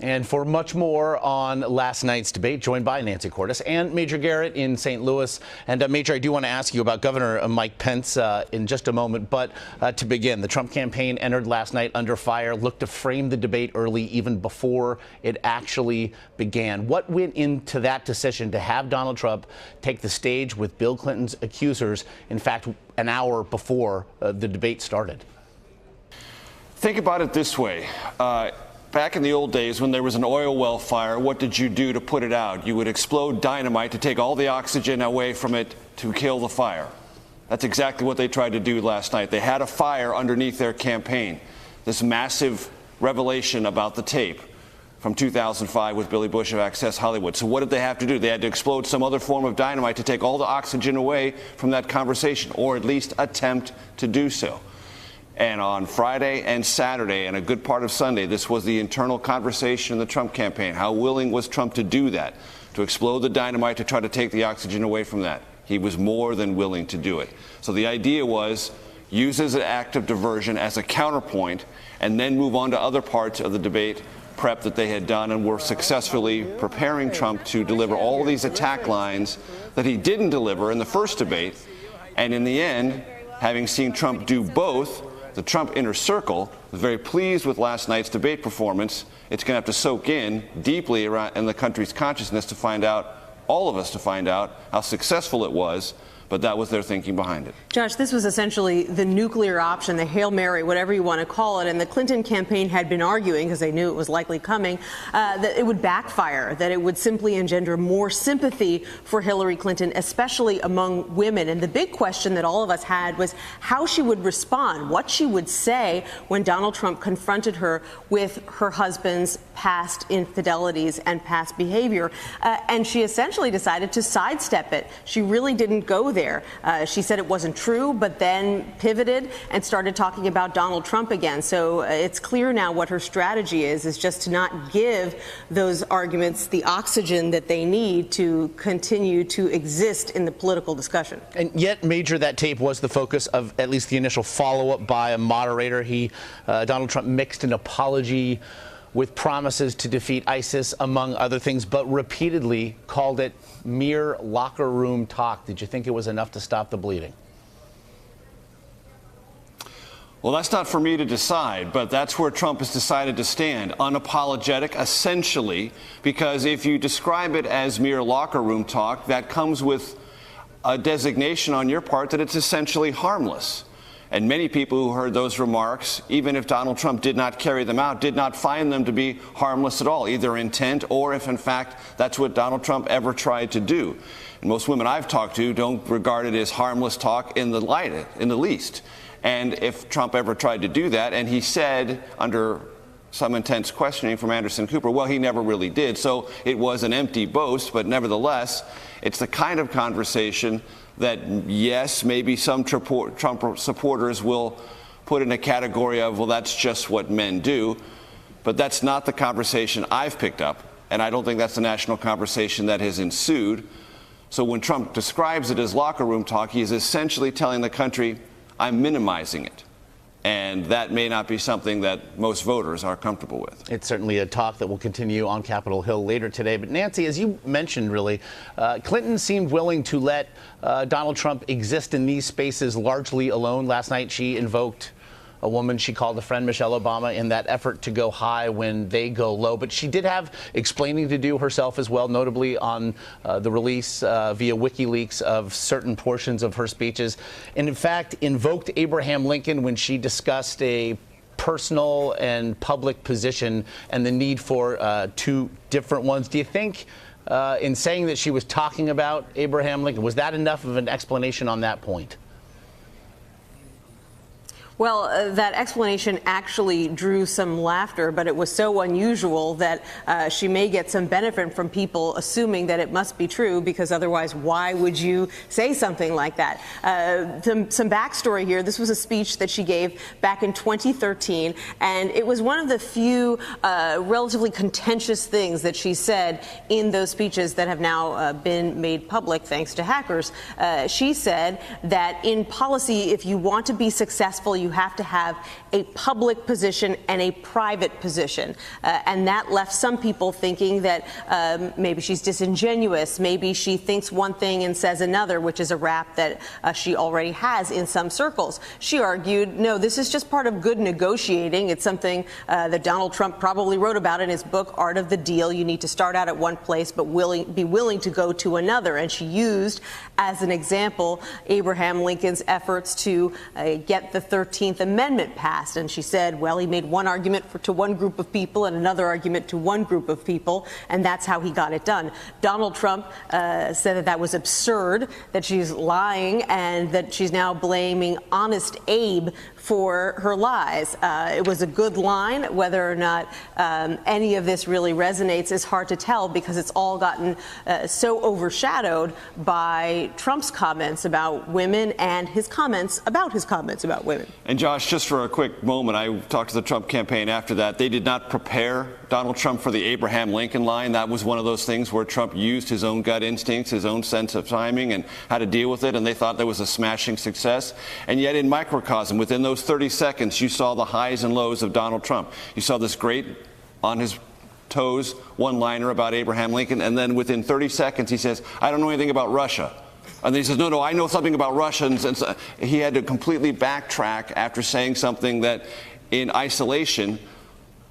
And for much more on last night's debate, joined by Nancy Cordes and Major Garrett in St. Louis. And Major, I do want to ask you about Governor Mike Pence in just a moment. But to begin, the Trump campaign entered last night under fire, looked to frame the debate early, even before it actually began. What went into that decision to have Donald Trump take the stage with Bill Clinton's accusers, in fact, an hour before the debate started? Think about it this way. Back in the old days, when there was an oil well fire, what did you do to put it out? You would explode dynamite to take all the oxygen away from it to kill the fire. That's exactly what they tried to do last night. They had a fire underneath their campaign. This massive revelation about the tape from 2005 with Billy Bush of Access Hollywood. So what did they have to do? They had to explode some other form of dynamite to take all the oxygen away from that conversation, or at least attempt to do so. And on Friday and Saturday and a good part of Sunday, this was the internal conversation in the Trump campaign. How willing was Trump to do that, to explode the dynamite to try to take the oxygen away from that? He was more than willing to do it. So the idea was use as an act of diversion, as a counterpoint, and then move on to other parts of the debate prep that they had done and were successfully preparing Trump to deliver all these attack lines that he didn't deliver in the first debate. And in the end, having seen Trump do both, the Trump inner circle was very pleased with last night's debate performance. It's going to have to soak in deeply around in the country's consciousness to find out, all of us to find out, how successful it was. But that was their thinking behind it. Josh, this was essentially the nuclear option, the Hail Mary, whatever you want to call it. And the Clinton campaign had been arguing, because they knew it was likely coming, that it would backfire, that it would simply engender more sympathy for Hillary Clinton, especially among women. And the big question that all of us had was how she would respond, what she would say when Donald Trump confronted her with her husband's past infidelities and past behavior. And she essentially decided to sidestep it. She really didn't go there. She said it wasn't true, but then pivoted and started talking about Donald Trump again. So it's clear now what her strategy is just to not give those arguments the oxygen that they need to continue to exist in the political discussion. And yet, Major, that tape was the focus of at least the initial follow-up by a moderator. Donald Trump mixed an apology with promises to defeat ISIS, among other things, but repeatedly called it mere locker room talk. Did you think it was enough to stop the bleeding? Well, that's not for me to decide, but that's where Trump has decided to stand, unapologetic, essentially, because if you describe it as mere locker room talk, that comes with a designation on your part that it's essentially harmless. And many people who heard those remarks, even if Donald Trump did not carry them out, did not find them to be harmless at all, either intent or if, in fact, that's what Donald Trump ever tried to do. And most women I've talked to don't regard it as harmless talk in the least. And if Trump ever tried to do that, and he said under some intense questioning from Anderson Cooper, well, he never really did. So it was an empty boast, but nevertheless, it's the kind of conversation that, yes, maybe some Trump supporters will put in a category of, well, that's just what men do. But that's not the conversation I've picked up. And I don't think that's the national conversation that has ensued. So when Trump describes it as locker room talk, he is essentially telling the country, I'm minimizing it. And that may not be something that most voters are comfortable with. It's certainly a talk that will continue on Capitol Hill later today. But Nancy, as you mentioned, really, Clinton seemed willing to let Donald Trump exist in these spaces largely alone. Last night, she invoked a woman she called a friend, Michelle Obama, in that effort to go high when they go low. But she did have explaining to do herself as well, notably on the release via WikiLeaks of certain portions of her speeches. And in fact, invoked Abraham Lincoln when she discussed a personal and public position and the need for two different ones. Do you think in saying that she was talking about Abraham Lincoln, was that enough of an explanation on that point? Well, that explanation actually drew some laughter, but it was so unusual that she may get some benefit from people assuming that it must be true, because otherwise, why would you say something like that? Some backstory here. This was a speech that she gave back in 2013, and it was one of the few relatively contentious things that she said in those speeches that have now been made public thanks to hackers. She said that in policy, if you want to be successful, you have to have a public position and a private position. And that left some people thinking that maybe she's disingenuous, maybe she thinks one thing and says another, which is a rap that she already has in some circles. She argued, no, this is just part of good negotiating. It's something that Donald Trump probably wrote about in his book, Art of the Deal. You need to start out at one place, but be willing to go to another. And she used as an example Abraham Lincoln's efforts to get the 13th Amendment passed. And she said, well, he made one argument to one group of people and another argument to one group of people, and that's how he got it done. Donald Trump said that that was absurd, that she's lying, and that she's now blaming Honest Abe for her lies. It was a good line. Whether or not any of this really resonates is hard to tell, because it's all gotten so overshadowed by Trump's comments about women and his comments about women. And Josh, just for a quick moment, I talked to the Trump campaign after that. They did not prepare Donald Trump for the Abraham Lincoln line. That was one of those things where Trump used his own gut instincts, his own sense of timing and how to deal with it, and they thought that was a smashing success. And yet in microcosm, within those 30 seconds, you saw the highs and lows of Donald Trump. You saw this great, on his toes, one-liner about Abraham Lincoln, and then within 30 seconds he says, I don't know anything about Russia. And then he says, no, I know something about Russians. And so he had to completely backtrack after saying something that in isolation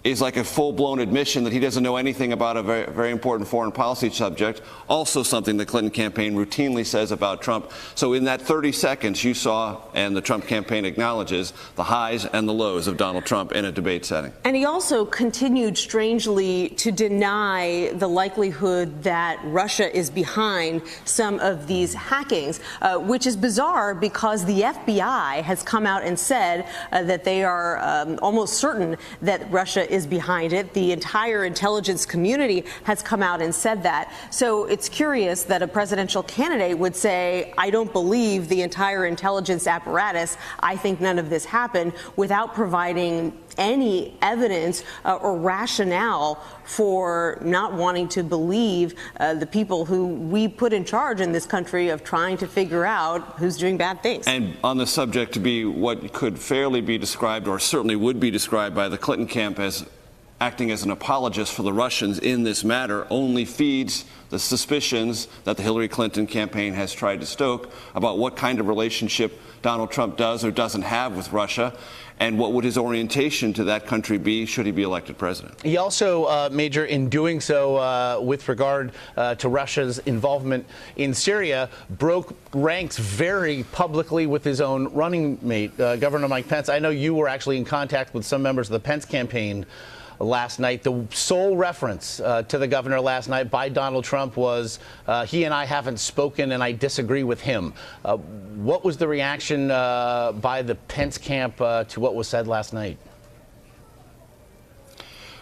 is like a full-blown admission that he doesn't know anything about a very, very important foreign policy subject, also something the Clinton campaign routinely says about Trump. So in that 30 seconds, you saw, and the Trump campaign acknowledges, the highs and the lows of Donald Trump in a debate setting. And he also continued, strangely, to deny the likelihood that Russia is behind some of these hackings, which is bizarre because the FBI has come out and said that they are almost certain that Russia is behind it. The entire intelligence community has come out and said that. So it's curious that a presidential candidate would say, I don't believe the entire intelligence apparatus. I think none of this happened, without providing any evidence or rationale for not wanting to believe the people who we put in charge in this country of trying to figure out who's doing bad things. And on the subject, to be what could fairly be described, or certainly would be described by the Clinton camp as acting as an apologist for the Russians in this matter, only feeds the suspicions that the Hillary Clinton campaign has tried to stoke about what kind of relationship Donald Trump does or doesn't have with Russia, and what would his orientation to that country be should he be elected president. He also, Major, in doing so with regard to Russia's involvement in Syria, broke ranks very publicly with his own running mate, Governor Mike Pence. I know you were actually in contact with some members of the Pence campaign last night. The sole reference to the governor last night by Donald Trump was, he and I haven't spoken and I disagree with him. What was the reaction by the Pence camp to what was said last night?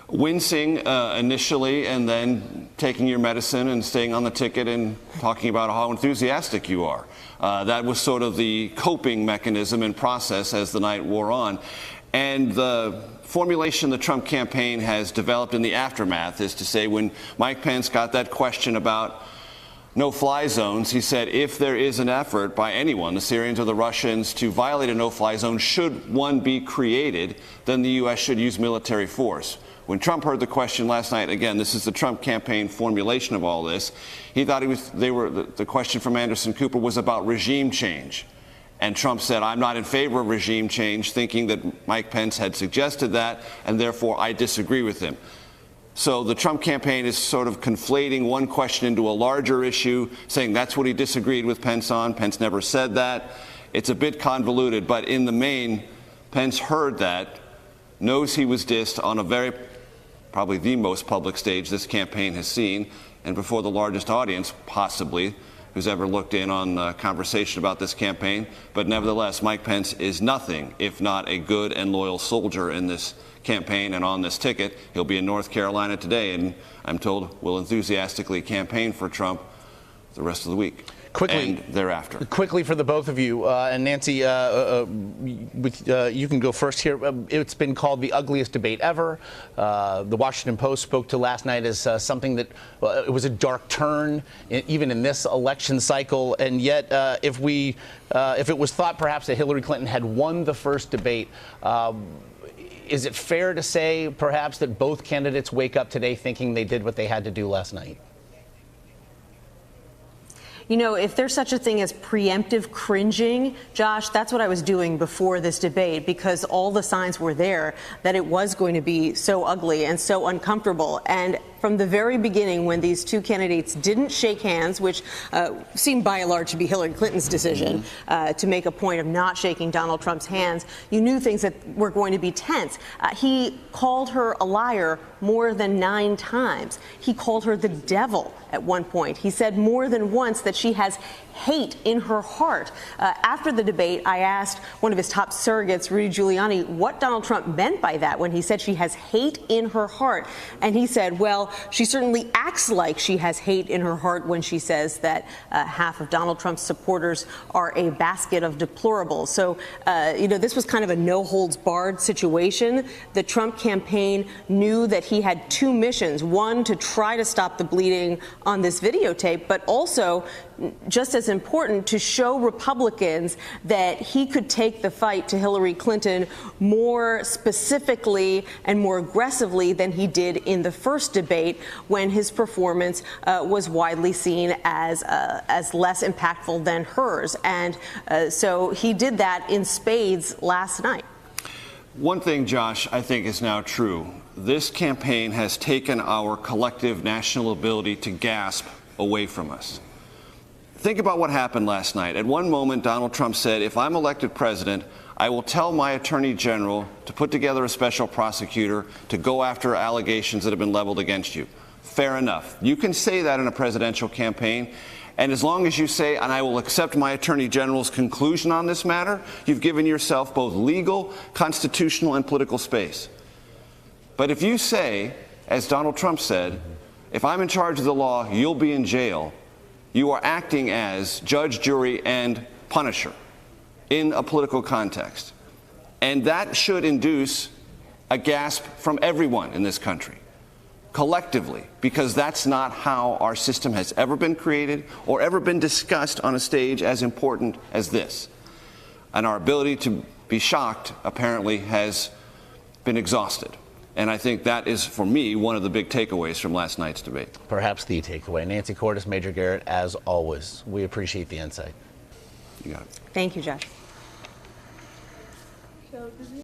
Wincing initially, and then taking your medicine and staying on the ticket and talking about how enthusiastic you are. That was sort of the coping mechanism and process as the night wore on. And the formulation the Trump campaign has developed in the aftermath is to say, when Mike Pence got that question about no-fly zones, he said, if there is an effort by anyone, the Syrians or the Russians, to violate a no-fly zone, should one be created, then the U.S. should use military force. When Trump heard the question last night, again, this is the Trump campaign formulation of all this, he thought the question from Anderson Cooper was about regime change. And Trump said, I'm not in favor of regime change, thinking that Mike Pence had suggested that, and therefore I disagree with him. So the Trump campaign is sort of conflating one question into a larger issue, saying that's what he disagreed with Pence on. Pence never said that. It's a bit convoluted, but in the main, Pence heard that, knows he was dissed on a probably the most public stage this campaign has seen, and before the largest audience, possibly, who's ever looked in on a conversation about this campaign. But nevertheless, Mike Pence is nothing if not a good and loyal soldier in this campaign and on this ticket. He'll be in North Carolina today, and I'm told will enthusiastically campaign for Trump the rest of the week. Quickly, and thereafter. Quickly for the both of you, and Nancy, you can go first here. It's been called the ugliest debate ever. The Washington Post spoke to last night as something that it was a dark turn, even in this election cycle. And yet, if it was thought perhaps that Hillary Clinton had won the first debate, is it fair to say perhaps that both candidates wake up today thinking they did what they had to do last night? You know, if there's such a thing as preemptive cringing, Josh, that's what I was doing before this debate, because all the signs were there that it was going to be so ugly and so uncomfortable. And from the very beginning, when these two candidates didn't shake hands, which seemed by and large to be Hillary Clinton's decision to make a point of not shaking Donald Trump's hands, you knew things that were going to be tense. He called her a liar more than 9 times. He called her the devil at one point. He said more than once that she has hate in her heart. After the debate, I asked one of his top surrogates, Rudy Giuliani, what Donald Trump meant by that when he said she has hate in her heart. And he said, well, she certainly acts like she has hate in her heart when she says that half of Donald Trump's supporters are a basket of deplorables. So, this was kind of a no-holds-barred situation. The Trump campaign knew that he had 2 missions, one to try to stop the bleeding on this videotape, but also, just as important, to show Republicans that he could take the fight to Hillary Clinton more specifically and more aggressively than he did in the first debate, when his performance was widely seen as less impactful than hers. And so he did that in spades last night. One thing, Josh, I think is now true. This campaign has taken our collective national ability to gasp away from us. Think about what happened last night. At one moment, Donald Trump said, if I'm elected president, I will tell my attorney general to put together a special prosecutor to go after allegations that have been leveled against you. Fair enough. You can say that in a presidential campaign. And as long as you say, and I will accept my attorney general's conclusion on this matter, you've given yourself both legal, constitutional, and political space. But if you say, as Donald Trump said, if I'm in charge of the law, you'll be in jail, you are acting as judge, jury, and punisher in a political context. And that should induce a gasp from everyone in this country, collectively, because that's not how our system has ever been created or ever been discussed on a stage as important as this. And our ability to be shocked, apparently, has been exhausted. And I think that is, for me, one of the big takeaways from last night's debate. Perhaps the takeaway. Nancy Cordes, Major Garrett, as always, we appreciate the insight. You got it. Thank you, Josh.